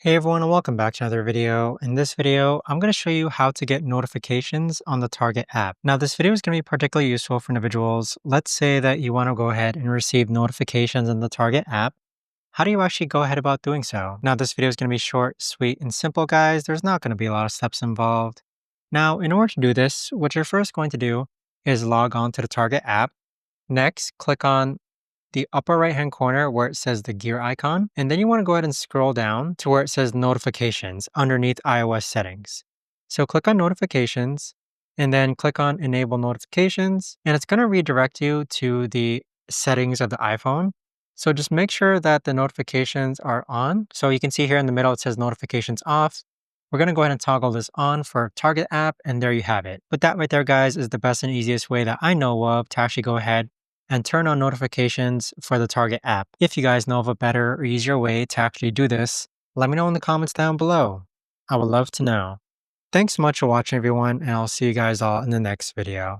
Hey everyone, and welcome back to another video. In this video, I'm going to show you how to get notifications on the Target app. Now, this video is going to be particularly useful for individuals. Let's say that you want to go ahead and receive notifications in the Target app. How do you actually go ahead about doing so? Now, this video is going to be short, sweet, and simple, guys. There's not going to be a lot of steps involved. Now, in order to do this, what you're first going to do is log on to the Target app. Next, click on the upper right hand corner where it says the gear icon. And then you want to go ahead and scroll down to where it says notifications underneath iOS settings. So click on notifications and then click on enable notifications. And it's going to redirect you to the settings of the iPhone. So just make sure that the notifications are on. So you can see here in the middle, it says notifications off. We're going to go ahead and toggle this on for Target app, and there you have it. But that right there, guys, is the best and easiest way that I know of to actually go ahead and turn on notifications for the Target app. If you guys know of a better or easier way to actually do this, let me know in the comments down below. I would love to know. Thanks so much for watching, everyone, and I'll see you guys all in the next video.